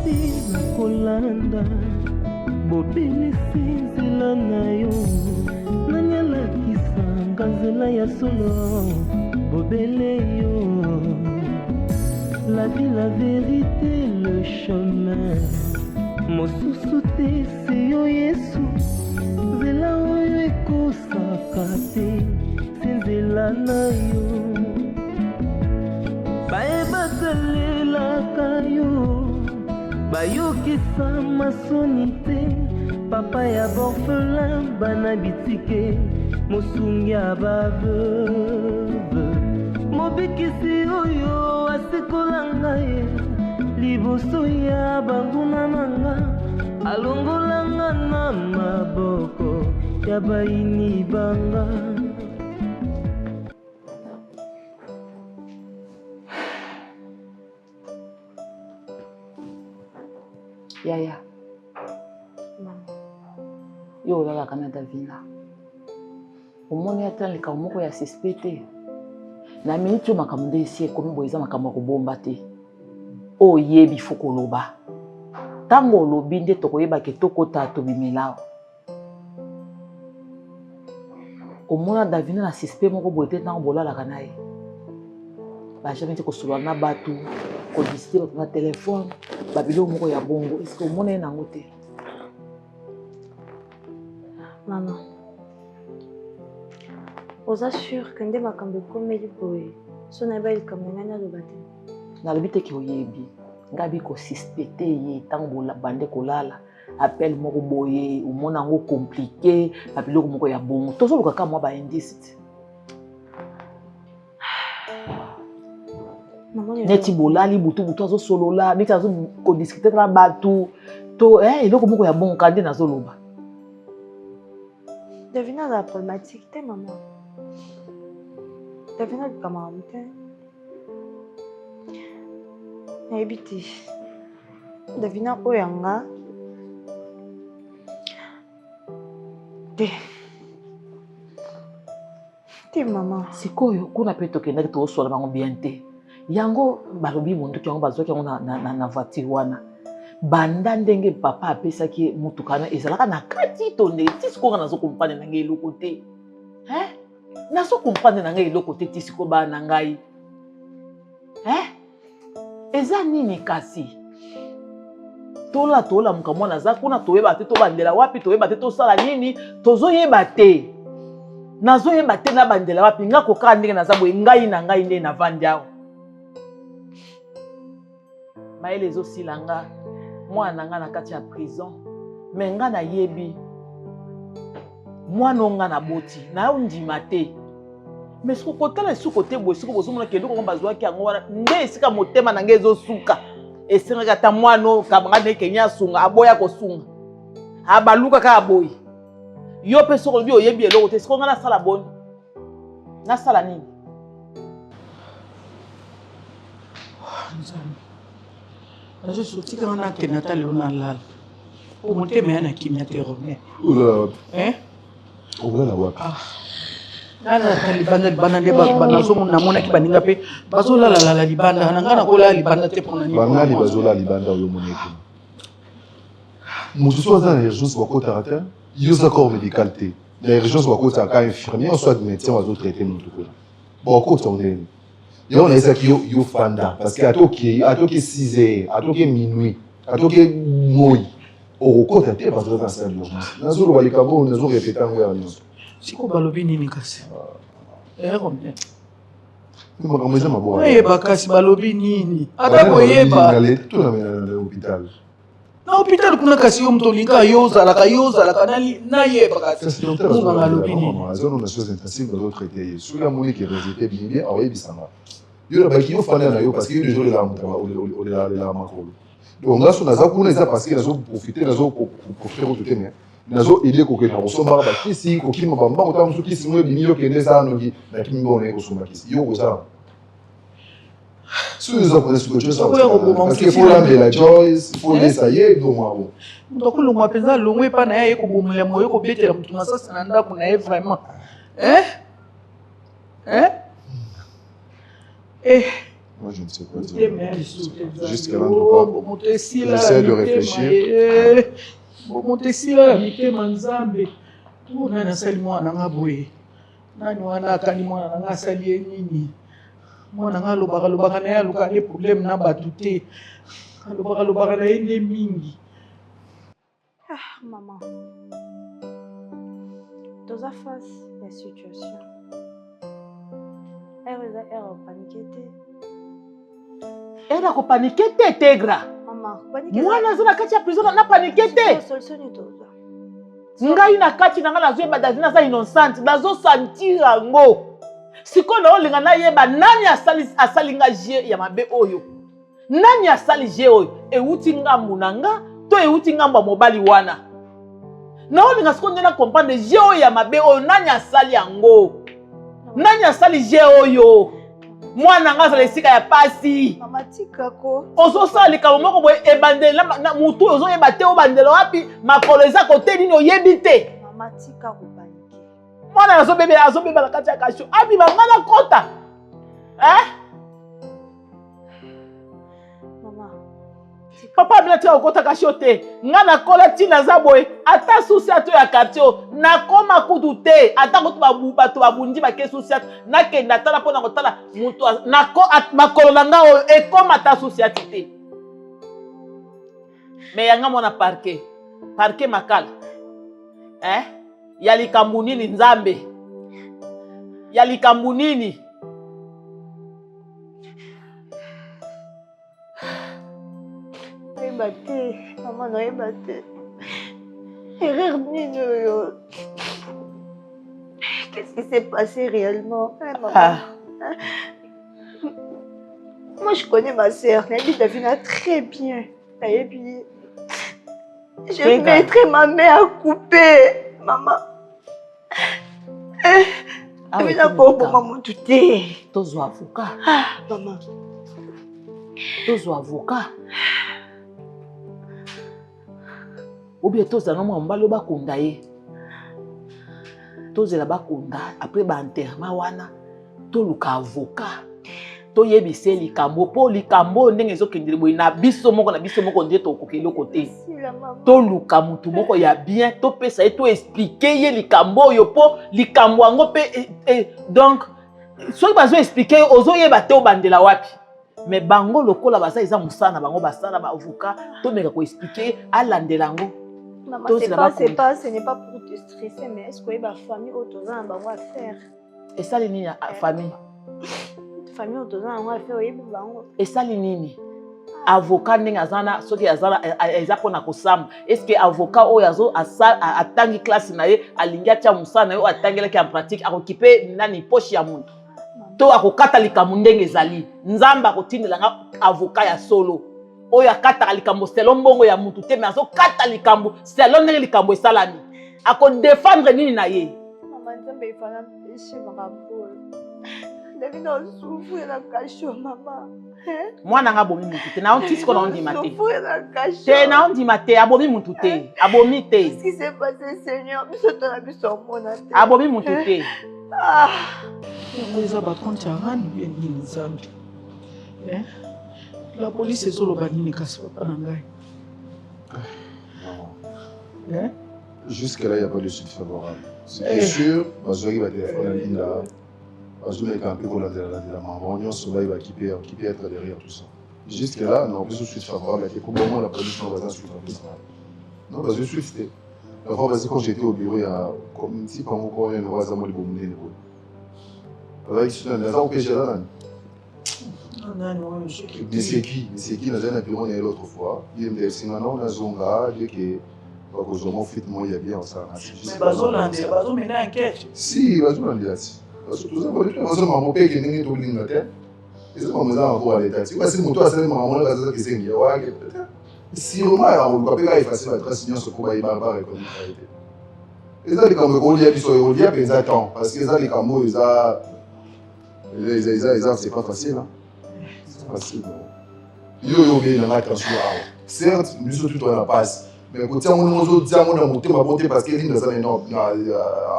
te na kolanda bobele sinzela na yo nanyalakisa nganzela ya solo bobele yo la vie la vérité le chemin mosusu te se yo yesu nzela oyo ekosaka te sinzela na yo bayebakalelaka yo bayokisa masoni te papa ya borfelin bana bitike mosungi ya baveuve mobikisi oyo asekolanga ye liboso ya banguna nanga alongolanga na maboko ya baini banga. Yaya. Yo olala kana Davina. Omoni atandika omoko ya suspecte. Na minute makambo esi ekomi boyeza makambo kobomba te. Oyebi fokoloba. Tango olobi nde tokoyeba ke tokota tobimela. Omona Davina na suspect moko boyete tango bolala kana ye. Ba jamais te kosolwa na batu, ko discuter bato na téléphone, ba bilo moko ya bongo. Est-ce que omona ye nango te? Maman, oza sûr que nde makambo ekomeli boye so na bayeli kambo ngani aloba te? Nalobi te ke oyebi ngabi kosuspecte ye ntango bande kolala appel moko boye omona yango compliqué babiloko moko ya bongo tozoluka kaka mwa baindice te neti bolali butu azosolola neti azokodiscute na bato to eloko moko ya bongo kande nazoloba. Davina la problématique te maman. Davina likamaka te. Nayebi te. Davina oyo yanga te. Te maman. Sikoyo kuna pe tokendaki tozosola bango bien te. Yango balobi monduki yango bazwaki yango na voiture wana. Banda ndenge papa apesaki mutukana ezalaka na kati to ndeti sikoka nazo comprendre na ngai eloko te. Nazo comprendre na ngai eloko te tisiko ba na ngai. Eza nini kasi? Tola mukamwana za kuna toyeba te to bandela wapi toyeba te to sala nini tozoyeba te. Nazoyeba te na bandela wapi ngako ka ndenge naza boye ngai na ngai nde na vandiao. Maele zo silanga mwana nga na kati ya prison me nga na yebi mwana nga na boti na yo ndima te me siko kotala suko te boye siko bozomona ke ndoko bazwaki yango wana nde esika motema na nge ezosuka esengaka ata mwana kabanga nde kenya sunga aboya kosunga abaluka kaka boye yo mpe soko lobi oyebi eloko te siko nga nasala boni nasala nini? Je suis sorti quand on a été natal on a là. Pour monter mais on a qui m'a terrorisé. Oula. Hein? Oula la wap. Là libanda libanda de bana so mona mona ki baninga pe bazola la libanda nanga na kola libanda te pour nani. Bana li bazola libanda yo moneki. Mususu aza na urgence wa kota rata. Yo za corps médical te. La urgence wa kota ka infirmier ou soit médecin wa zo traiter mutu ko. Bon kota on est et on a ça qui yo fanda parce que à toi qui 6 heures à toi qui minuit à toi qui moi au côté te parce que dans cette urgence nazo wali kabo nazo répéter en ouais non siko balobi nini kasi combien ni mo kameza mabo ba kasi balobi nini ata koyeba tout na l'hôpital na hôpital kuna kasi yo mto linga yoza la na yeba kasi mu balobi nini zone na chose intensive dans autre traité sur la moni qui résultait bien oui bisanga yo la baki yo fanda na yo parce que yo jour la makolo donc ngaso naza kuna eza parce que nazo profiter nazo profiter tout temps nazo aider ko ke na kosomba ba kisi ko kima bamba ko tamu kisi mo bimi yo kende sa no gi na kimi bona ko somba kisi yo ko sa sur les autres ce que tu sais parce que pour la Joyce il faut l'essayer donc moi donc le moi penza longwe pa na ye ko bomula moyo ko betela mutu masasa na ndako na ye vraiment Moi, je ne sais pas dire. Jusqu'à là, j'essaie de réfléchir. Ah, maman. Dans la face de la situation, elle va paniquer. Elle a paniqué, Tegra. Maman, paniquer. Moi, je suis prison, na paniqué. Solution est tout. Ngai na kati na ngala zoyeba dazina za innocent bazo sentir ngo sikoyo olinga na yeba nani asali nga je ya mabe oyo nani asali je oyo euti ngambu nanga to euti ngambu mobali wana na olinga sikoyo na comprendre je oyo ya mabe oyo nani asali yango nani asali je oyo mwana nga za lesika ya pasi mama tikako ozo salika moko boye ebandela na mutu ozo yeba te obandela wapi makolo eza kote nini oyebi te mama tikako banike mwana azo bebe la kati ya kasho abi bangana kota mama papa bila tika kota kasho te ngana kola tina za boye ata susi ato ya quartier na koma kudu te ata ko bato babundi ba ke susi na kenda tala pona ko tala mutu na ko makolo nanga o e koma ta susi te me yanga mona parquet makala ya likambu nini nzambe ya likambu nini maman noyeba te erreur nini oyo qu'est-ce qui s'est passé réellement maman moi je connais ma sœur nayebi Davina très bien nayebi je mettrai ma main à couper maman Davina koboma mutu te tozwa avocat maman tozwa avocat Obi tozana mwa mbalo bakunda ye. Tozela bakunda après ba enterrement wana toluka avocat. Toyebise likambo po likambo ndenge ezokendele boye na biso moko nde tokokelo kote. Toluka mutu moko ya bien to pesa ye to expliquer ye likambo yo po likambo ango pe donc soki bazo expliquer ozo yeba te obandela wapi. Mais bango lokola baza eza musana bango basala ba avocat to meka ko expliquer alandelango. Maman, ce n'est pas pour te stresser, mais est-ce que la famille autour a à faire? Et ça, c'est la famille. Famille autour a faire, oui, et ça, c'est nini? Avocat n'est pas ce qui est-ce que avocat ou yazo a tangi classe nae a lingatia musana ou a tangi la qui en pratique a occupé nani poche ya mundu. To a kokata likamundenge zali. Nzamba kotinde langa avocat ya solo. Oya kata likambo selon bongo ya mutu te mais azo kata likambo selon ndenge likambo esalami ako défendre nini na ye maman nzambe ifana péché maraboul Davina souffre na kasho maman mwana nga bomi mutu te na onti ko na ondima te souffre na kasho te na ondima te abomi mutu te abomi te qu'est-ce qui s'est passé Seigneur biso to na biso mona te abomi mutu te eza ba compte ya rani bien nini nzambe la police est solo banini kasi papa nangai. Jusqu'à là, il n'y a pas de suite favorable. C'est sûr, Bazouari va téléphoner à Linda. Bazouari va camper pour la maman. Soleil va équiper être derrière tout ça. Jusqu'à là, non, plus de suite favorable. Il y a probablement la police qui va suite favorable. Non, parce que suite, c'était. La fois passée, quand j'étais au bureau, il y a comme si, quand vous croyez, nous avons les bombes. Voilà, ici, on a un peu là. Mais c'est qui n'a jamais pu rendre l'autre fois. Il me dit non, on a zonga, il dit que vraiment fit moi il y a bien ça. Mais Bazolande, Bazo mène enquête. Si, Bazolande là. Parce que tout ça, Bazo maman paye que n'est tout ligne terre. Et ça maman là encore à l'état. Si c'est mon toi c'est maman là ça qui c'est qui ouais. Si on a on peut pas effacer la trace signon ce qu'on va y barbare comme réalité. Et ça les comme on dit biso on dit que ça attend parce que ça les comme ça c'est pas facile hein. Facile. Yo bien na attention certes nous sommes tout dans la passe mais côté on nous dit on a monté ma bonté parce que ligne dans ça non à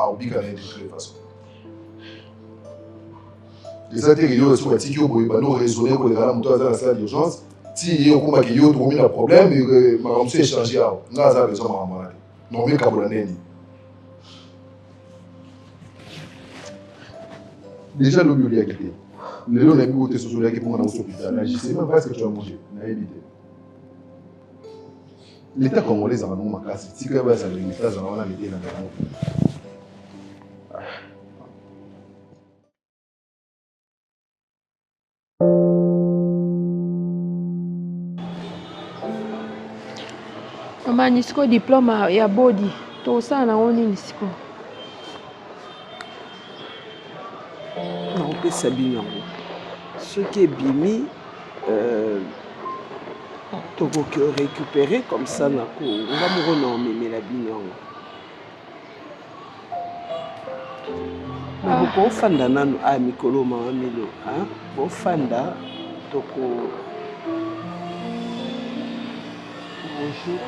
obliger de toute façon Et ça, c'est que yo sur batiki yo boy bano raisonner ko les gars moto à la salle d'urgence. Si yo ko ba ki yo to mi na problème et ma comme c'est changer a. Nga za besoin ma mama. Non mais kabula neni. Déjà le bio lié quitté. Le lot n'a plus côté social qui pour moi dans l'hôpital. Je sais même pas ce que tu as mangé. N'a évité. L'État congolais a vraiment ma classe. Si que ça l'État ça va l'aider dans le Mama nisiko diploma ya body to sana oni nisiko non pe sabino ce qui est bimi to ko récupérer comme ça na ko on va me renommer mais la bino mais ko fanda nanu a mikolo mama milo hein ko fanda to ko bonjour.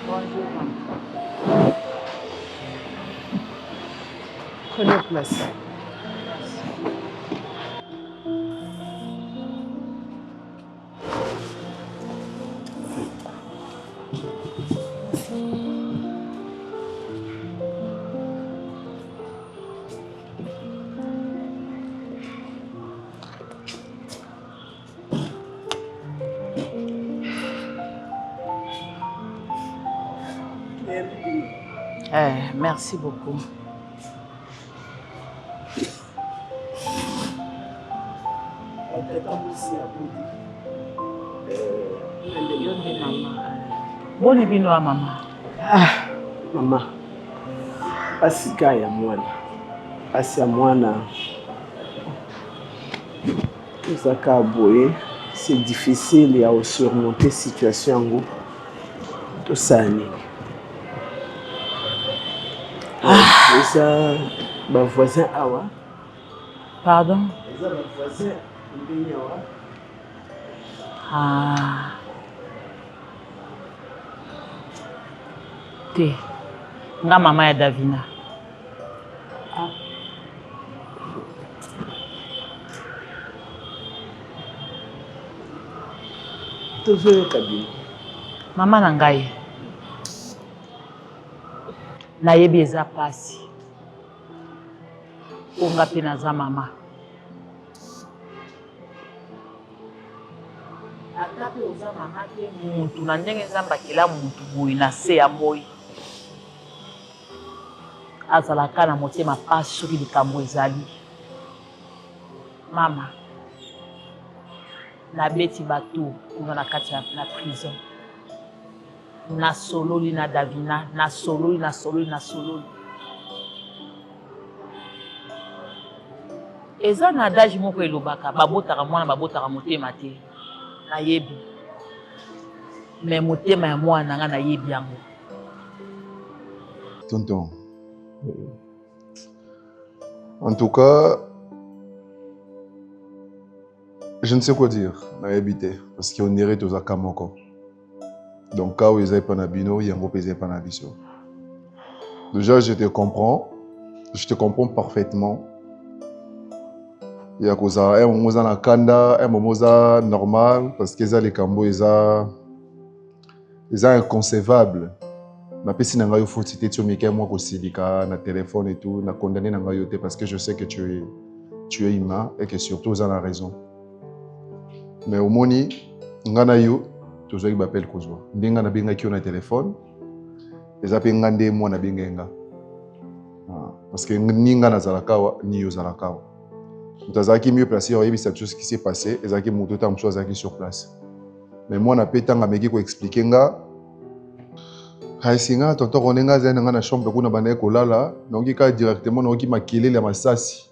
Bonjour, maman. Prenez place. Merci beaucoup. Bonne bino à maman. Ah, maman. Pasika ya mwana. Pasi ya mwana. Zaka boye, c'est difficile à surmonter situation ngo. Tout ça ni. Ça, ma voisin Awa. Pardon? Ça, ma voisin Awa. Ah. Te. Nga mama ya Davina. Ah. Toujours kabine. Mama na ngai. Nayebi eza pasi. Onga pe naza mama. Ata pe oza mama te muntu na ndenge nzambe akela muntu boye na se ya moi. Azalaka na motema pasi soki likambo ezali. Mama. Nabeti bato kuna na kati na prison. Na sololi na Davina, na sololi. Eza na adage moko elobaka, babotaka mwana babotaka motema te. Na yebi. Mais motema ya mwana nga na yebi yango. Tonton. En tout cas, je ne sais quoi dire, na habité parce qu'on dirait tous à Kamoko. Donc quand ils pas na bino, il y a un peu pas na biso. Déjà je te comprends parfaitement. Il y a cause un moment na kanda, un moment normal parce que les cambo ils inconcevable. Na pesi na ngayo faut citer tu meka moi ko silika na téléphone et tout, na condamné na ngayo te parce que je sais que tu es humain et que surtout vous avez raison. Mais au moni ngana yo toujours il m'appelle kozwa. Ndinga na benga ki na téléphone. Eza pe ngande moi na benga. Parce que ninga na zalakawa ni yo zalakawa. Mutazaki mieux placé oyebi cette chose qui s'est passé, ezaki muto ta mso azaki sur place. Mais moi na petanga meki ko expliquer nga Singa, tonton Ronenga zana nga na chambre kuna bana kolala, donc ka directement na oki makile la masasi.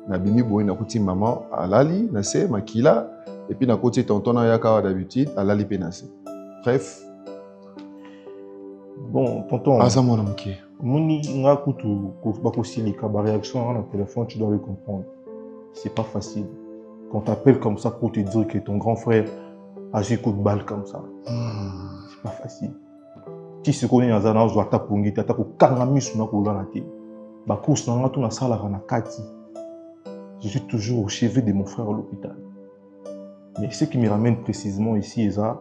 Na bimi boy na kuti maman alali na se makila et puis na côté tonton na yaka d'habitude alali penase. Bref. Bon, tonton. Asa mon amki. Moni nga kutu ba ko silika ba réaction na téléphone, tu dois le comprendre. C'est pas facile. Quand t'appelles comme ça pour te dire que ton grand frère a joué coup de balle comme ça. C'est pas facile. Si ce qu'on est dans un endroit où tu as un kangami sur la tête, bah course na tout na sala na kati. je suis toujours au chevet de mon frère à l'hôpital. Mais ce qui me ramène précisément ici, Eza,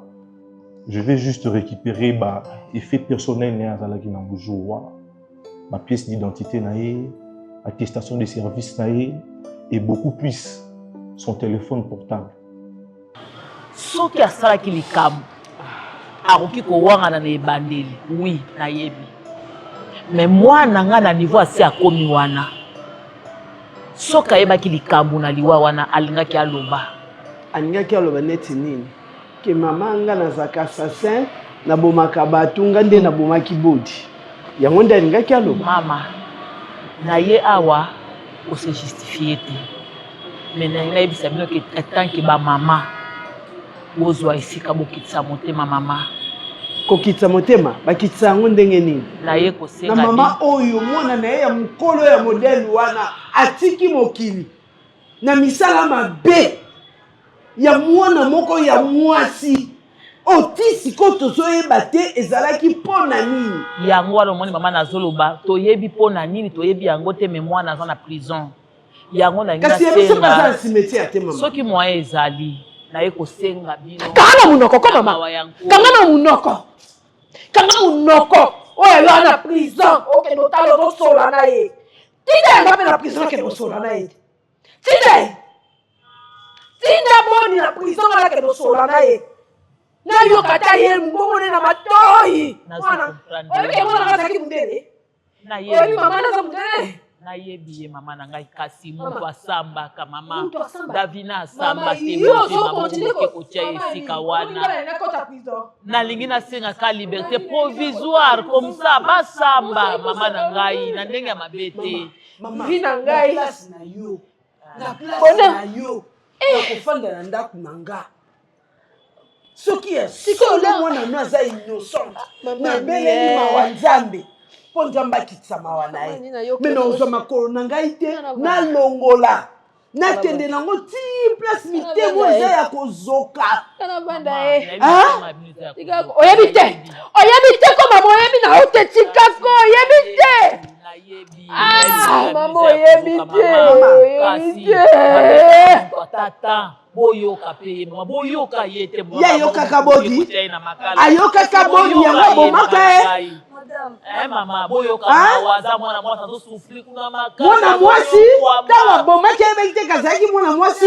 je vais juste récupérer l'effet personnel ma pièce d'identité, attestation de service et beaucoup plus son téléphone portable. Soki asalaki likambo akoki kowangana na ebandeli oui nayebi mais mwana nga na niveau asi akomi wana soki ayebaki likambo na liwa wana alingaki aloba neti nini ke mama nga nazaka assassin nabomaka bato nga nde nabomaki bodi yango nde alingaki aloba mama na ye awa ose justifie te mais nayebisa bino ke etanke bamama bozwa esika bokitisa motema mama kokitisa motema bakitisa yango ndenge nini na ye kosenga na mama oyo mwana na ye ya mokolo ya modele wana atiki mokili na misala mabe ya mwana moko ya mwasi otisi ko tozoyeba te ezalaki mpo na nini yango wana omoni mama nazoloba toyebi mpo na nini toyebi yango te me mwana aza na prison yango na kasi ya biso baza na cimetière te mama soki moyen ezali na ye kosenga bino kanga na munoko ko mama kanga na munoko oyo yo na prison okende otala ozosola na ye tinda yanga mpe na prison okende osola na ye tinda boni na prison ngana okende osola na ye nayoka ta ye mbongone na matoyi mwana oyebi mwana nga azalaki mundele oyebi mama naza mundele nayebi ye mama na ngai kasi moto asambaka mama davina asamba te moke kotya esika wana nalingi nasengaka liberté provisoire comme ça basamba mama na ngai na ndenge ya mabe te vi na ngai na yo na place na yo nakofanda na ndako na nga soki ya sikoyo mwana no aza innocent nabeleli mawa nzambe mpo nzambe akitisa mawa na ye me nazwa makolo na ngai te nalongola nakende nango ti place mitemo eza ya kozoka oyebi te ko mama oyebi na yo te tikako oyebi te mama oyebi te tata boyoka pe mama boyoka ye te yayokaka bodi ayokaka bodi yango abomaka ye mama boyoka mawaza mwana mwasi azosufri kuna makasi mwana mwasi ntango abomaki yebeki te kazalaki mwana mwasi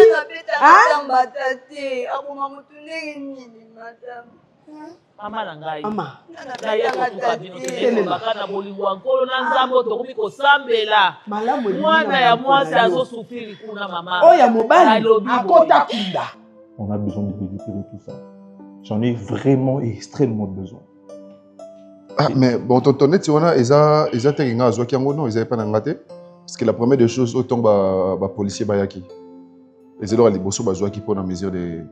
mama na ngai naye kotuka bino tebaka na bolingo ya nkolo na nzambe tokomi kosambela mwana ya mwasi azosufriri kuna mama oyo ya mobali akota kunda. On a besoin de récupérer tout ça. J'en ai vraiment et extrêmement besoin. Ah, mais bon, tonton net, on a eza tenga azwaki yango non, ezali pas na ngate parce que la première des choses autant ba policier bayaki. Les élèves liboso bazwaki pour la mesure de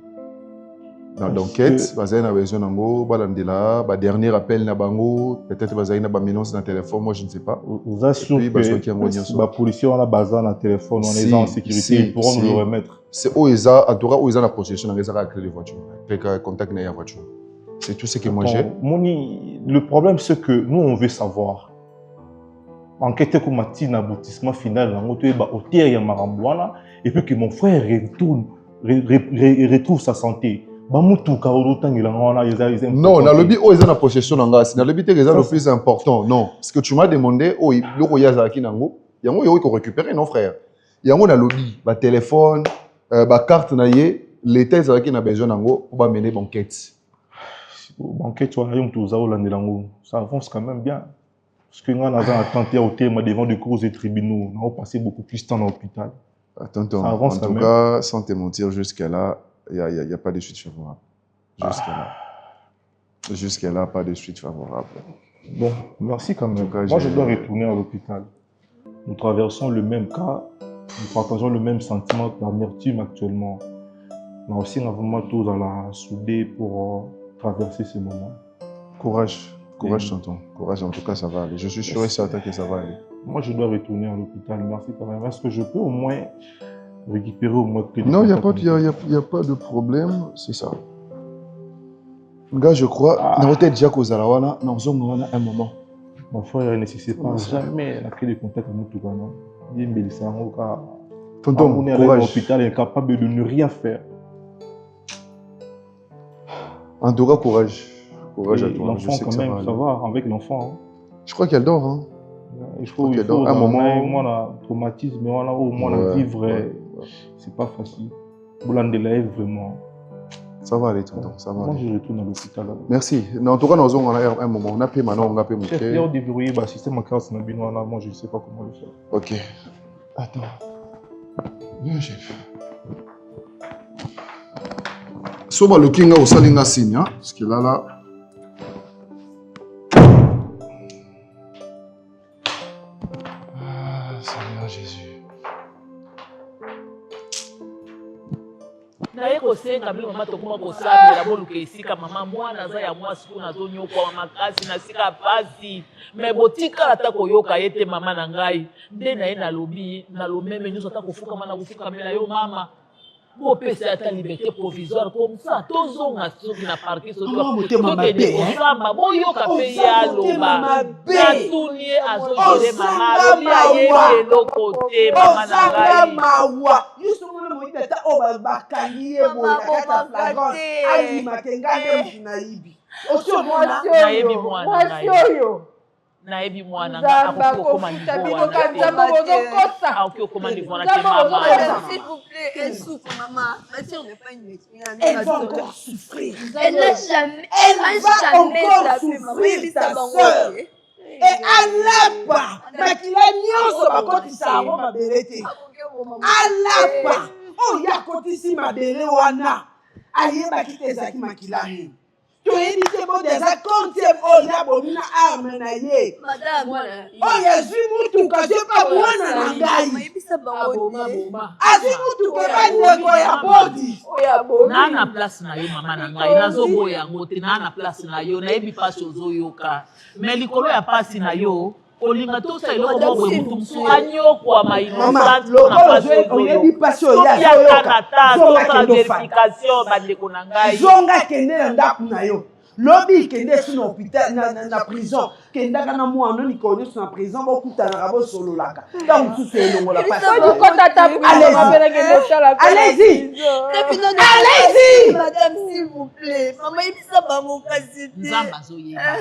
d'enquête, bazali na besoin nango, balandela, ba dernier appel na bango, peut-être bazali na ba menace na téléphone, moi je ne sais pas. Vous assure que ba policier on a bazar na téléphone, on est en sécurité, ils pourront nous le remettre. C'est Oeza, à Dora Oeza la possession, on a la clé de voiture, avec contact na voiture. C'est tout ce que moi j'ai. Moni, le problème c'est que nous on veut savoir. Enquêter comme un aboutissement final, et puis que mon frère retrouve sa santé. Non, dans le but où ils ont la possession d'angas, dans le but le plus important, non. Ce que tu m'as demandé, oh, il y a Zaki Nango, il y a un qui récupérer, non frère. Il y a un lobby, un téléphone, une carte naïe, l'État Zaki n'a besoin d'ango pour mener banquette. Banquette, ça avance quand même bien. Parce que nous avons tenté au thème devant des causes et tribunaux, nous avons passé beaucoup plus de temps dans l'hôpital. Attends, en tout cas, sans te mentir, jusqu'à là, il n'y a pas de suite favorable. Jusqu'à là, pas de suite favorable. Bon, merci quand même. Moi, je dois retourner à l'hôpital. Nous traversons le même cas, nous partageons le même sentiment d'amertume actuellement. Mais aussi, nous avons vraiment tous à la souder pour traverser ces moments. Courage. Courage, tonton. Courage, en tout cas, ça va aller. Je suis sûr et certain que ça va aller. Moi, je dois retourner à l'hôpital. Merci quand même. Est-ce que je peux au moins récupérer au moins... Non, il n'y a pas de problème. C'est ça. Gars, je crois... Dans l'hôtel Diako Zalawana, nous avons un moment. Mon frère ne nécessite pas jamais la clé de contact avec nous. Il y a Tonton, On est allé à courage. l'hôpital incapable de ne rien faire. En tout cas, courage. Courage à Et toi. Je l'enfant, sais que quand ça même, va ça aller. va avec l'enfant. Je crois qu'elle dort. Hein. Il faut Ok, donc, un un moment- moment, on traumatisme, mais on a au moins Ouais, vivre, ouais. c'est pas facile. Boulandelaï, vraiment. Ça va aller, tonton. Ça va Moi, aller. je retourne à l'hôpital. Merci. Mais en tout cas, nous avons un moment. On a payé maintenant, on a payé Chef, il y a déverrouillé le système en classe, moi, je ne sais pas comment le faire. Ok. Attends. Viens, chef. Soba le kinga au salinga signe, hein? Parce que là. Ah, Seigneur Jésus. naye kosenga bino mama tokoma kosambela boluka esika mama mwana aza ya mwasi kuna azonyokwama makasi na sika pasi me botikala ata koyoka ye te mama na ngai nde na ye nalobi nalomeme nyonso ata kofukama na kofukamela yo mama bopesa ata liberté provisoire comme ça tozonga soki na parke sokokende kosamba boyoka mpe ye aloba natuni ye azogere mama alobi ayebi eloko te mama na ngai mawa yusumuna moyita ta oba bakangi ye boya kata flagrant ayimake ngande mutu nayibi osomona nayebi mwana ngai nayebi mwana akoki okoma niveau wana akoki okoma niveau wana te mama. S'il vous plaît, elle souffre, maman. Ma soeur n'est pas une médecine. Elle va encore souffrir. Elle n'a jamais, elle va encore souffrir, ta soeur. Et alapa, makila nyonso bakotisa yango mabele te. Alapa, oyo akotisi mabele wana ayebaki te ezalaki makila nini. toyebi te bo deza kontième oyo abomi na arme na ye oyo azwi mutuka te pa mwana na ngai azwi mutuka bandeko ya bodi naa na place na yo mama na ngai nazoboya yango te naa na place na yo nayebi mpasi ozoyoka me likolo ya mpasi na yo olinga tosa eloko moko ebutu mosusu anyokwama oyebi mpasi oyoyaka tosala verification bandeko na ngai zonga kende na ndako na yo lobi ikende esi na hôpital na prison kendaka na mwana likolo nyonso na prison bokutanaka bosololaka ntango mosusu elongola nzambe azoyeba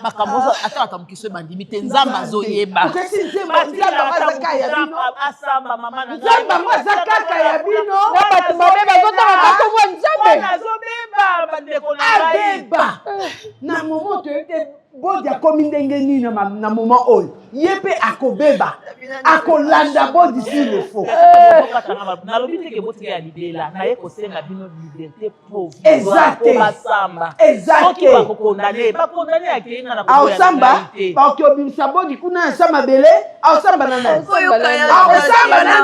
makambo ata mokiso ebandimi te nzambe azoyeba asamba mama na nzambe yango aza kaka ya bino bato mabe bazotaka kakomwa nzambe azobeba bandeko na ngai na momo toyete bodi akomi ndenge nini na moma oyo ye mpe akobeba akolanda bodi sur le faux nalobi teke botika ya libela naye kosenga bino liberté basamba soki bakokondane bakondane akeyenga na aosamba bakoki obimisa bodi kuna asa mabele aosamba na nani akosamba na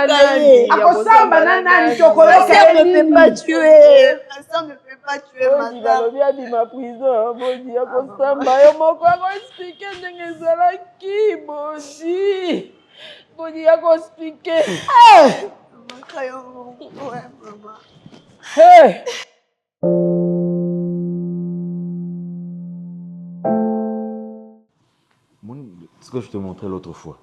nani akosamba na nani tokoyoka balobi abima prison bodi akosamba yo moko akoexplike ndenge ezalaki bodi akoexplike Ce que je te montrais l'autre fois,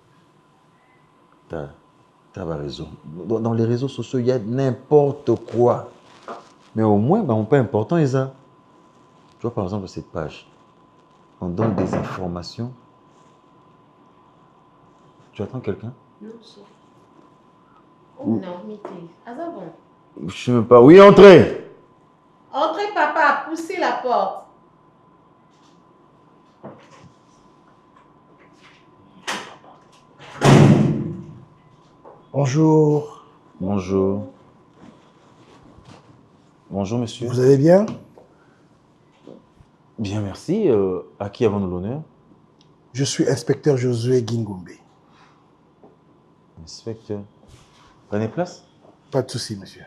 tu as raison. Dans les réseaux sociaux, il y a n'importe quoi. Mais au moins, on peut important, Isa. Tu vois, par exemple, cette page. On donne des informations. Tu attends quelqu'un? Non, chef. Oh non, meeting. Azabon. Je sais même pas. Oui, entrez! Entrez, papa. Poussez la porte. Bonjour. Bonjour. Bonjour, monsieur. Vous allez bien? Bien, merci. À qui avons-nous l'honneur? Je suis inspecteur Josué Gingombe. Inspecteur. Prenez place? Pas de souci, monsieur.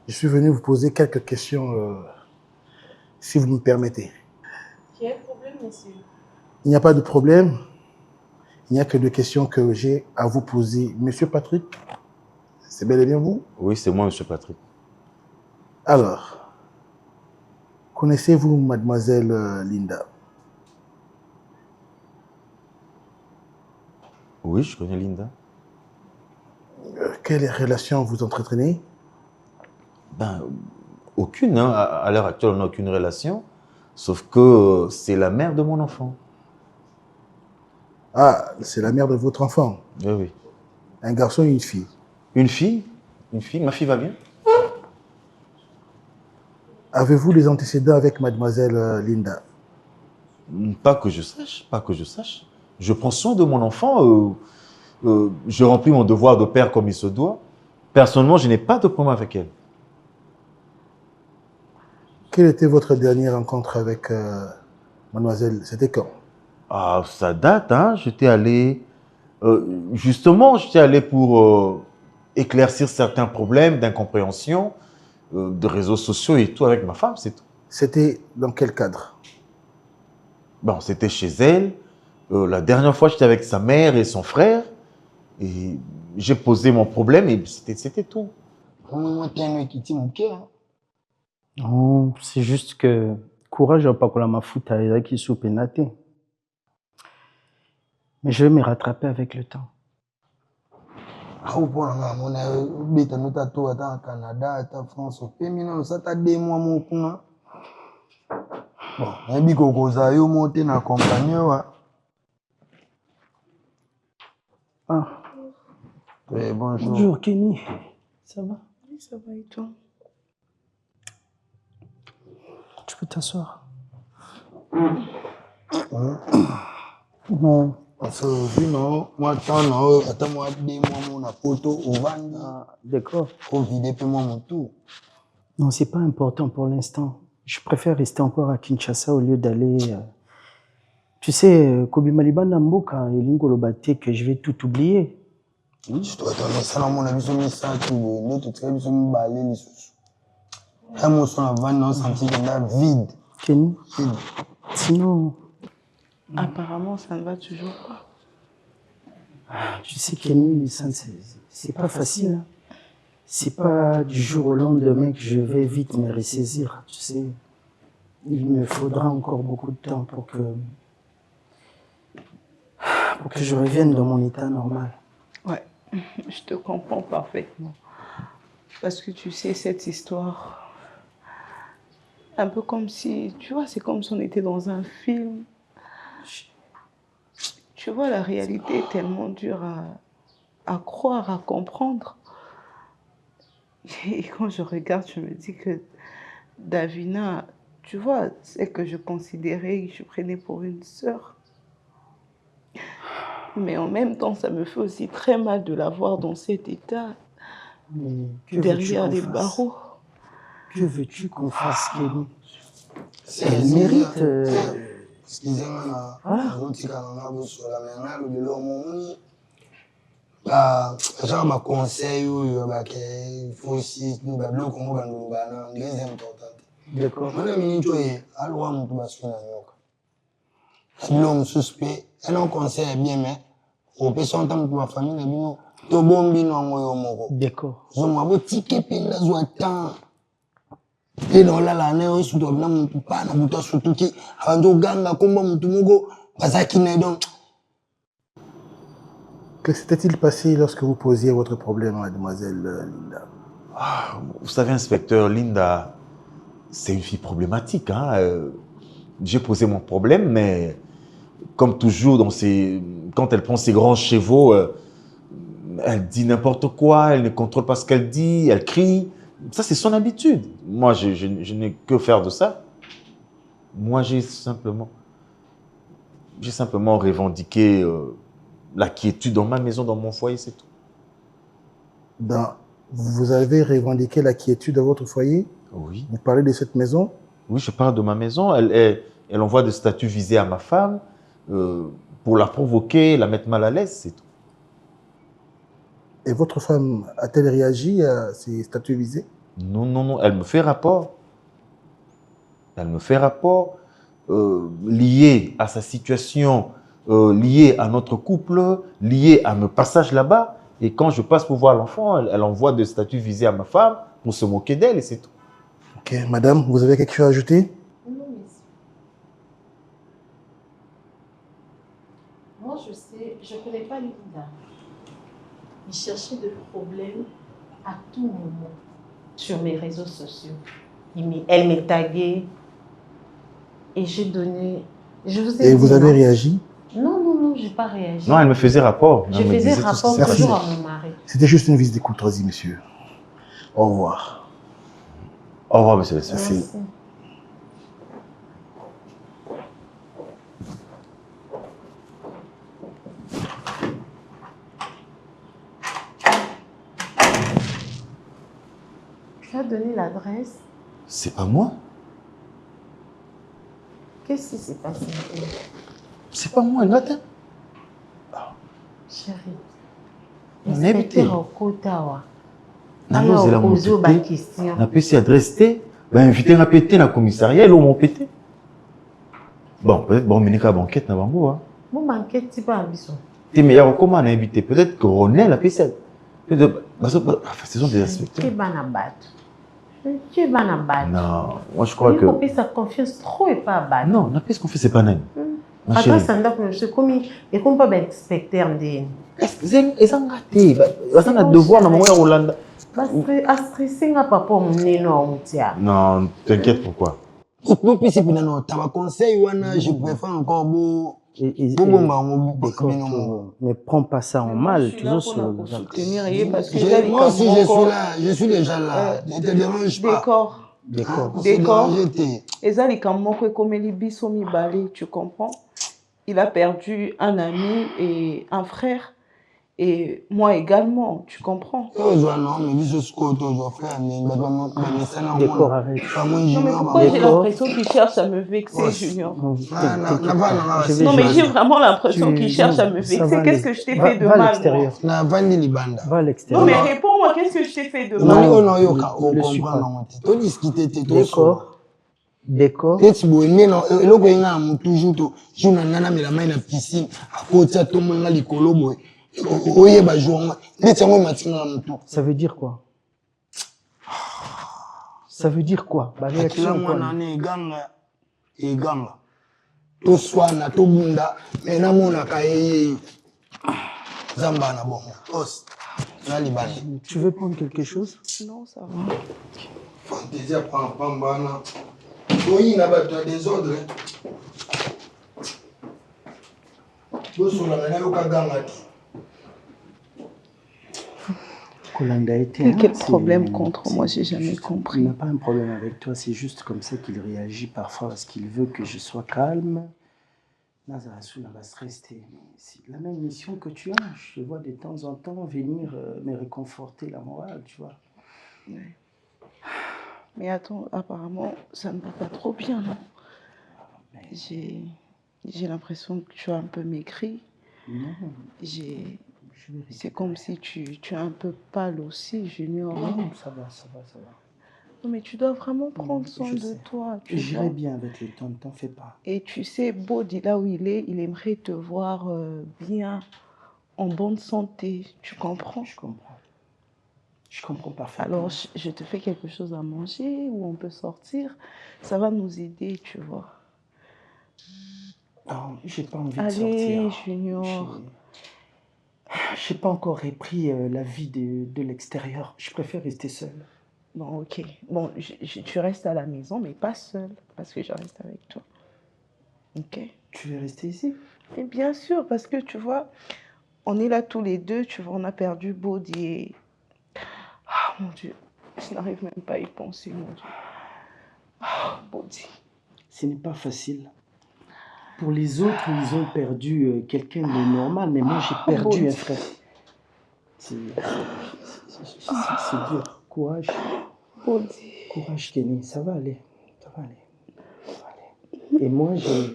Je suis venu vous poser quelques questions, si vous me permettez. Quel problème, monsieur? Il n'y a pas de problème. Il n'y a que deux questions que j'ai à vous poser. Monsieur Patrick, c'est bel et bien vous? Oui, c'est moi, monsieur Patrick. Alors, connaissez-vous mademoiselle Linda? Oui, je connais Linda. Quelle relation vous entretenez? Ben, aucune. Hein. À l'heure actuelle, on n'a aucune relation. Sauf que c'est la mère de mon enfant. Ah, c'est la mère de votre enfant? Oui, oui. Un garçon et une fille? Une fille? Une fille? Ma fille va bien? Avez-vous des antécédents avec mademoiselle Linda? Pas que je sache, pas que je sache. Je prends soin de mon enfant. Je remplis mon devoir de père comme il se doit. Personnellement, je n'ai pas de problème avec elle. Quelle était votre dernière rencontre avec mademoiselle? C'était quand? Ah, ça date, hein. J'étais allé... justement, j'étais allé pour éclaircir certains problèmes d'incompréhension, de réseaux sociaux et tout avec ma femme, c'est tout. C'était dans quel cadre? Bon, c'était chez elle. La dernière fois, j'étais avec sa mère et son frère. Et j'ai posé mon problème et c'était tout. Non, c'est juste que courage n'a pas que la mafuta qui sous pénaté. Mais je vais me rattraper avec le temps. Au point on a bêta nous tatou à Canada, à France, au féminin, ça t'a des mois mon coup. Bon, un bico goza yo monté na compagnie wa. Ah. Oui, bonjour. Bonjour Kenny. Ça va? Oui, ça va et toi? Tu peux t'asseoir. Non. Parce que non, moi attends, attends moi des mois mon photo au van. D'accord. Faut vider puis moi mon tout. Non, c'est pas important pour l'instant. Je préfère rester encore à Kinshasa au lieu d'aller. Tu sais, Kobi Maliba Namboka et Lingolobate que je vais tout oublier. Je dois attendre ça dans mon avis sur mes sacs ou l'autre truc sur me balayer les sous. Un mot sur la vanne, on sentit qu'il est vide. Kenny. Sinon. Apparemment, ça ne va toujours pas. Tu sais, Kenny, c'est pas facile. Hein. C'est pas du jour au lendemain que je vais vite me ressaisir. Tu sais, il me faudra encore beaucoup de temps pour que je revienne dans mon état normal. Ouais, je te comprends parfaitement. Parce que tu sais, cette histoire, un peu comme si, tu vois, c'est comme si on était dans un film. Tu vois, la réalité est tellement dure à croire, à comprendre. Et quand je regarde, je me dis que Davina, tu vois, celle que je considérais, je prenais pour une sœur. Mais en même temps, ça me fait aussi très mal de la voir dans cet état, derrière les barreaux. Que veux-tu qu'on fasse, Kenny? Elle mérite... Excusez-moi, genre ma conseil il faut aussi le Congo très important. D'accord. Madame Minito est à loin de ma soeur l'homme suspect, elle en conseil bien mais au peut son temps pour ma famille na bino to bombi no ngoyo moko. D'accord. Zo mabo ticket pe la zo temps. Et dans la ne o su to na muntu pa na muntu sutuki abanzo ganga komba muntu moko bazaki na donc. Que s'était-il passé lorsque vous posiez votre problème à mademoiselle Linda? Ah, vous savez, inspecteur, Linda, c'est une fille problématique. Hein? J'ai posé mon problème, mais comme toujours, quand elle prend ses grands chevaux, elle dit n'importe quoi, elle ne contrôle pas ce qu'elle dit, elle crie. Ça, c'est son habitude. Moi, je n'ai que faire de ça. Moi, j'ai simplement revendiqué la quiétude dans ma maison, dans mon foyer, c'est tout. Vous avez revendiqué la quiétude dans votre foyer? Oui. Vous parlez de cette maison? Oui, je parle de ma maison. Elle envoie des statuts visés à ma femme pour la provoquer, la mettre mal à l'aise, c'est tout. Et votre femme a-t-elle réagi à ces statuts visés? Non, non, non. Elle me fait rapport. Elle me fait rapport lié à sa situation, lié à notre couple, lié à mon passage là-bas. Et quand je passe pour voir l'enfant, elle envoie des statuts visés à ma femme pour se moquer d'elle et c'est tout. Ok, madame, vous avez quelque chose à ajouter? Non, monsieur. Moi, je sais, je ne connais pas Linda. Il cherchait des problèmes à tout moment sur mes réseaux sociaux. Elle m'est taguée et j'ai donné... Et vous avez réagi? Non, je n'ai pas réagi. Non, elle me faisait rapport. Je faisais rapport toujours à mon mari. C'était juste une visite de courtoisie, monsieur. Au revoir. Au revoir, monsieur. Merci. Tu as donné l'adresse? C'est pas moi. Qu'est-ce qui s'est passé? C'est pas moi, Nathan. Chérie. On est invité. Alors, poser ma question. On a pu s'y adresser. Inviter à péter dans le commissariat, ils m'ont pété. Bon, peut-être bon, mais la banquette n'a pas beau. Mon banquette, c'est pas un bisou. Tu mais comment on a invité? Peut-être que René l'a pété. Ce sont des inspecteurs. Tu es banabat. Tu es banabat. Non, moi je crois que. Il faut sa confiance trop et pas abattre. Non, on a plus ce qu'on fait, c'est pas nain. Attends, ça ne comme et comme pas inspecteur de. Ils ont raté. Ils ont un devoir dans le moment où Hollande. Non, t'inquiète pourquoi. Je préfère encore beau. Ne prends pas ça en mal, toujours sur le soutenir parce que moi aussi je suis là, je suis déjà là. Ne te dérange pas. D'accord. Et ça, les Kamoko et comme Biso Mibale, tu comprends? Il a perdu un ami et un frère. Et moi également, tu comprends? D'accord, arrête. Non, mais pourquoi j'ai l'impression qu'il cherche à me vexer, Junior? Non, mais j'ai vraiment l'impression qu'il cherche à me vexer. Qu'est-ce que je t'ai fait de mal? Va à l'extérieur. Non, mais réponds-moi, qu'est-ce que je t'ai fait de mal? D'accord. Ça veut dire quoi? Ça veut dire quoi? Tu veux prendre quelque chose? Non, ça va. Fantaisie prend Pambana. Oui, il n'a pas de désordre. Quel problème contre moi, j'ai jamais compris. Il n'a pas un problème avec toi, c'est juste comme ça qu'il réagit parfois parce qu'il veut que je sois calme. C'est la même mission que tu as. Je te vois de temps en temps venir me réconforter la morale, tu vois. Ouais. Mais attends, apparemment, ça ne va pas trop bien, non? J'ai l'impression que tu as un peu maigri. Non. C'est comme si tu es un peu pâle aussi, Junior. Non, ça va. Non, mais tu dois vraiment prendre soin de toi. J'irai bien avec le temps, ne t'en fais pas. Et tu sais, Bodi, là où il est, il aimerait te voir bien, en bonne santé. Tu comprends? Je comprends parfaitement. Alors, je te fais quelque chose à manger ou on peut sortir. Ça va nous aider, tu vois. Non, j'ai pas envie de sortir. Allez, Junior. J'ai pas encore repris la vie de l'extérieur. Je préfère rester seule. Bon, ok. Bon, tu restes à la maison, mais pas seule, parce que je reste avec toi. Ok? Tu veux rester ici? Et bien sûr, parce que tu vois, on est là tous les deux, tu vois, on a perdu Bodi. Ah, mon Dieu, je n'arrive même pas à y penser, mon Dieu. Ah, Bodi. Ce n'est pas facile. Pour les autres, ils ont perdu quelqu'un de normal, mais moi, j'ai perdu un frère. C'est dur. Courage. Bodi. Courage, Kenny. Ça va aller. Et moi, j'ai...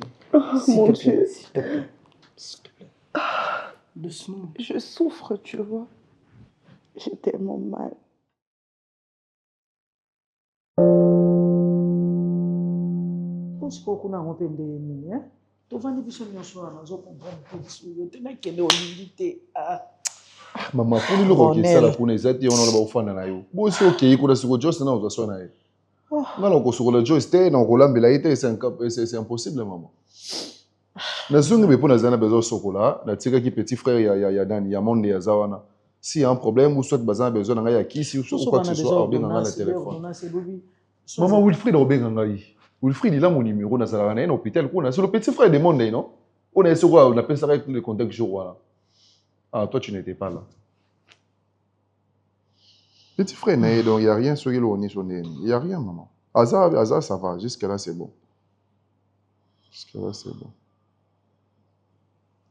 Mon Dieu. S'il te plaît. Doucement. Je souffre, tu vois. J'ai tellement mal. Mama, pour nous le ça pour les aider, on a pas fan na yo. Bon si OK, il connaît ce que Joyce na on soit na. Ngalo ko sur le Joyce té na ko lambela ité c'est impossible maman. Na zungu be pona zana bezo sokola, na tika ki petit frère ya Dani ya monde ya zawana. S'il y a un problème, ou soit besoin d'un besoin d'un qui, si ou quoi que ce soit, on bien le téléphone. Maman Wilfried a bien Ngai. Wilfried, il a mon numéro dans un hôpital. C'est le petit frère de monde, non? On a sur quoi on appelle ça avec le contact jour là. Ah, toi tu n'étais pas là. Petit frère, donc il n'y a rien sur le nez. Il n'y a rien, maman. Hasard, ça va. Jusque là, c'est bon. Jusque là, c'est bon.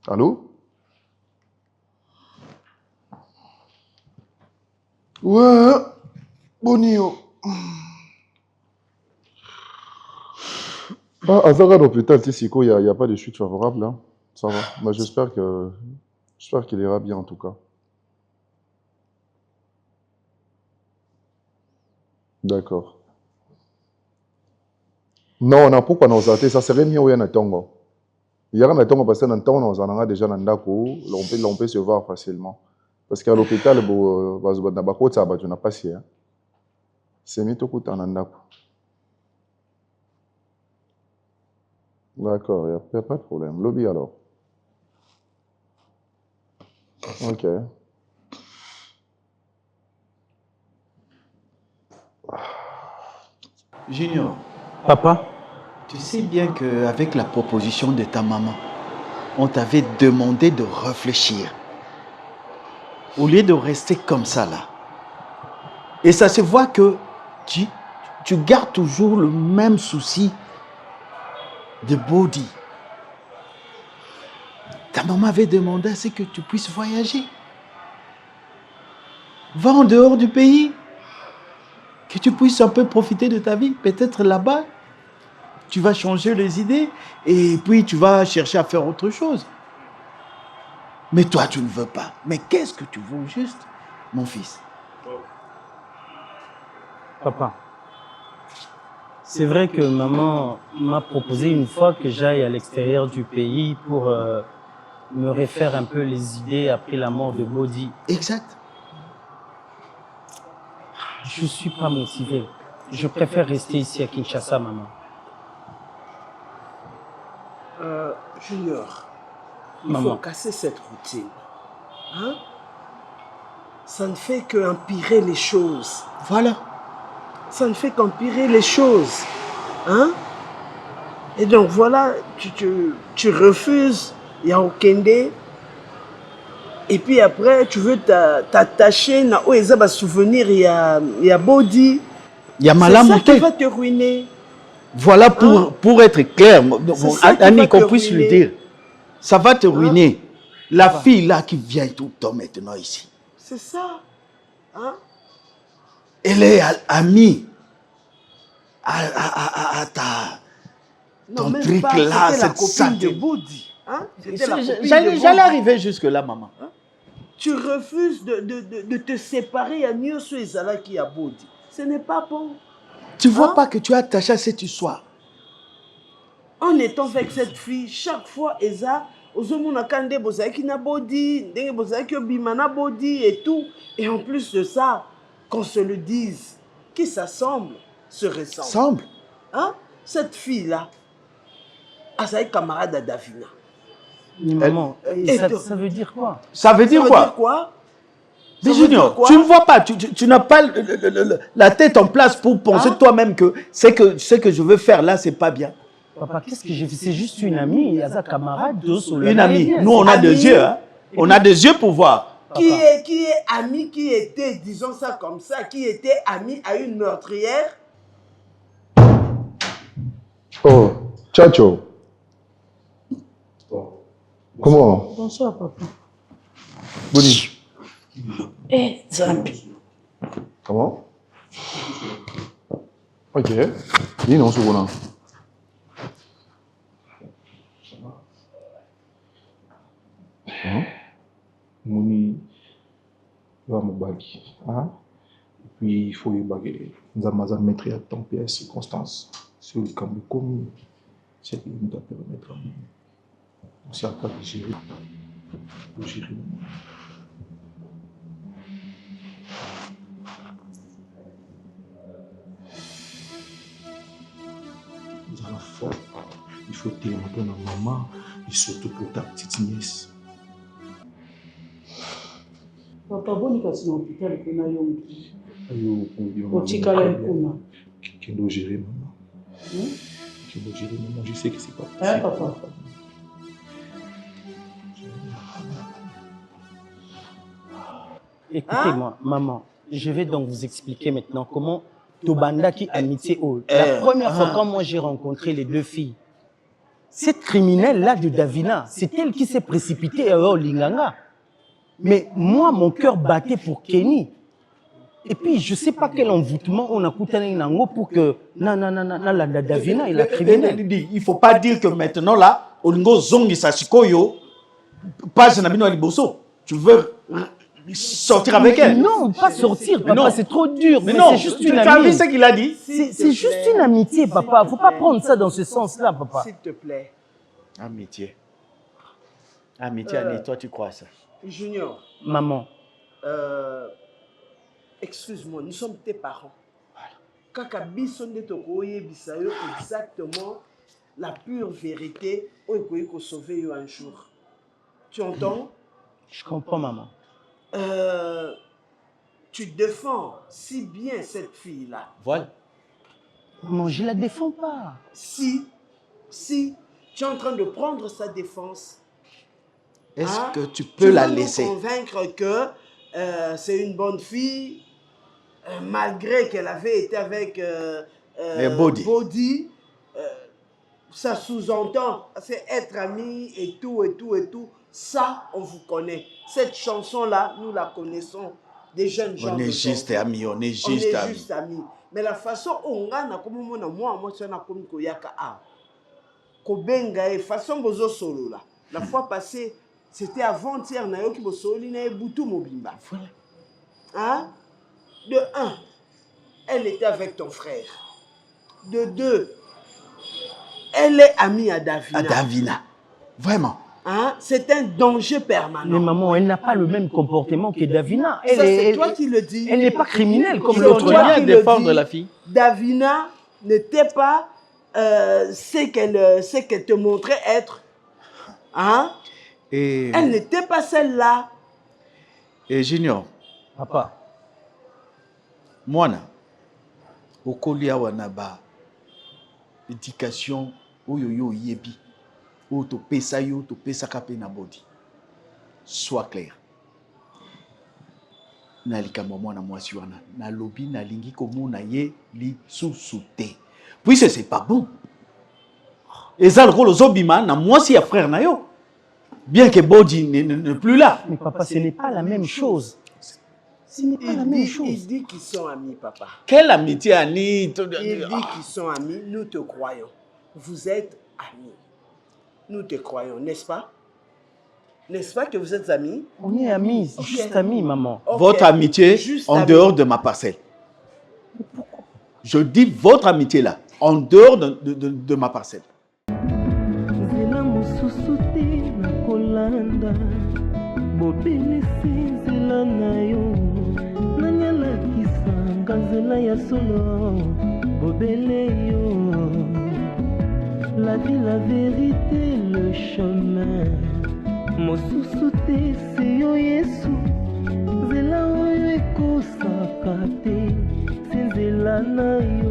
Allô? Ouais, Bonio. Ah, hasard à l'hôpital, Tissiko, il n'y a pas de chute favorable là. Ça va. Mais j'espère qu'il ira bien en tout cas. D'accord. Non, on a pourquoi nous avons ça serait mieux où il y a un tongo. Il y a un tongo parce que dans le temps, nous en avons déjà dans le on peut se voir facilement. Parce qu'à l'hôpital, on n'a pas si. C'est mieux tout le temps. D'accord, il n'y a pas de problème. Lobby alors. Ok. Junior. Papa? Tu sais bien qu'avec la proposition de ta maman, on t'avait demandé de réfléchir. Au lieu de rester comme ça là. Et ça se voit que tu gardes toujours le même souci de body. Ta maman avait demandé à ce que tu puisses voyager. Va en dehors du pays. Que tu puisses un peu profiter de ta vie. Peut-être là-bas, tu vas changer les idées et puis tu vas chercher à faire autre chose. Mais toi, tu ne veux pas. Mais qu'est-ce que tu veux juste, mon fils? Papa, c'est vrai que maman m'a proposé une fois que j'aille à l'extérieur du pays pour me refaire un peu les idées après la mort de Bodi. Exact. Je ne suis pas motivé. Je préfère rester ici à Kinshasa, maman. Junior, il faut casser cette routine. Hein? Ça ne fait qu'empirer les choses. Voilà. Ça ne fait qu'empirer les choses. Hein? Et donc voilà, tu refuses Yaokende. Et puis après, tu veux t'attacher à un souvenir, il y a Bodi. Il y a Malamouté. C'est ça qui va te ruiner. Voilà pour être clair, Annie, qu'on puisse lui dire. Ça va te ruiner. La fille là qui vient tout le temps maintenant ici. C'est ça. Hein? Elle est amie à ton truc là, cette santé. Hein? J'allais arriver jusque là, maman. Hein? Tu refuses de te séparer à Nyoso et Zala qui a Bodi. Ce n'est pas bon. Tu vois pas que tu es attaché à cette histoire? En étant avec cette fille, chaque fois, Eza, Ozomona Kande Bozaki na Bodi, Ndenge Bozaki Obimana Bodi et tout. Et en plus de ça, qu'on se le dise, qui s'assemble, se ressemble. Semble. Hein? Cette fille-là, elle est camarade à Davina. Maman, ça veut dire quoi? Ça veut dire quoi? Mais Junior, tu ne vois pas, tu n'as pas la tête en place pour penser toi-même que ce que je veux faire là, c'est pas bien. Papa, qu'est-ce que j'ai fait? C'est juste une amie, il y a sa camarade. Une amie. Nous, on a des yeux. Hein? On a des yeux pour voir. Qui est ami, qui était, disons ça comme ça, qui était ami à une meurtrière? Oh, Tchacho. Comment? Bonsoir, papa. Boni. Zambi. Comment? Ok. Dis non, c'est bon. Moni va me baguer. Hein? Et puis il faut y baguer. Nous allons mettre à temps et à circonstances. Sur le camp de commune, c'est ce qui nous doit permettre. On s'est pas de gérer. De gérer. Nous allons fort. Il faut témoigner pour notre maman et surtout pour ta petite nièce. Papa, boni kasi na hôpital kuna yongi. Otikala kuna. Qui doit gérer maman. Qui doit gérer maman, je sais que c'est pas possible. Hein, papa? Écoutez-moi, maman, je vais donc vous expliquer maintenant comment Tobanda qui amitié au. La première fois quand moi j'ai rencontré les deux filles, cette criminelle-là de Davina, c'est elle qui s'est précipitée au Linganga. Mais moi, mon cœur battait pour Kenny. Et puis, je ne sais pas quel envoûtement on a coupé pour que la Davina et la criminelle. Il ne faut pas dire que maintenant, là, Olingo Zongi Sachikoyo, pas Nabino Aliboso. Tu veux sortir avec elle? Non, pas sortir, papa, c'est trop dur. Mais non, c'est juste une tu as amie. vu ce qu'il a dit? C'est juste une amitié, papa. Il ne faut pas prendre ça dans ce sens-là, papa. S'il te plaît. Amitié. Amitié, Annie, toi, tu crois ça? Junior. Maman. Excuse-moi, nous sommes tes parents. Kaka biso nde tokoye bisayo exactement la pure vérité où il faut sauver yo un jour. Tu entends? Je comprends, maman. Tu défends si bien cette fille-là. Voilà. Non, je ne la défends pas. Si tu es en train de prendre sa défense, est-ce que tu peux la laisser? Tu peux nous convaincre que c'est une bonne fille, malgré qu'elle avait été avec Body. Ça sous-entend, c'est être amis et tout. Ça, on vous connaît. Cette chanson-là, nous la connaissons des jeunes gens. On est juste amis, on est juste amis. Mais la façon on a comme moi, c'est un comme koyaka a. Kobenga et façon bozo solo là. La fois passée, c'était avant-hier na yo ki bosoli na butu mobimba. Hein? De 1, elle était avec ton frère. De 2, elle est amie à Davina. À Davina. Vraiment. Hein? C'est un danger permanent. Mais maman, elle n'a pas le même comportement que Davina. Ça, c'est toi qui le dis. Elle n'est pas criminelle comme l'autre. Viens défendre la fille. Davina n'était pas ce qu'elle te montrait être. Hein? Et... elle n'était pas celle-là. Et Junior. Papa. Moi, au Kolia Wanaba, éducation, oyoyo yebi, ou to pesa yo, to pesa kape na body. Sois clair. Nalika maman na moi wana, na lobby na lingi komo na ye li sous-souté. Puis c'est pas bon. Et ça le rôle aux obima na moi si a frère na yo. Bien que body n'est plus là. Mais papa, ce n'est pas la même chose. Ce n'est pas la même chose. Il dit qu'ils sont amis, papa. Quelle amitié, Annie? Il dit qu'ils sont amis, nous te croyons. Vous êtes amis. Nous te croyons, n'est-ce pas? N'est-ce pas que vous êtes amis? On est amis, juste amis, maman. Okay. Votre amitié juste en dehors de ma parcelle. Mais pourquoi? Je dis votre amitié là, en dehors de ma parcelle. La vie, la vérité, le chemin. Mosusu te se yo Yesu. Zela oyo ekosaka te. Sinzela na yo.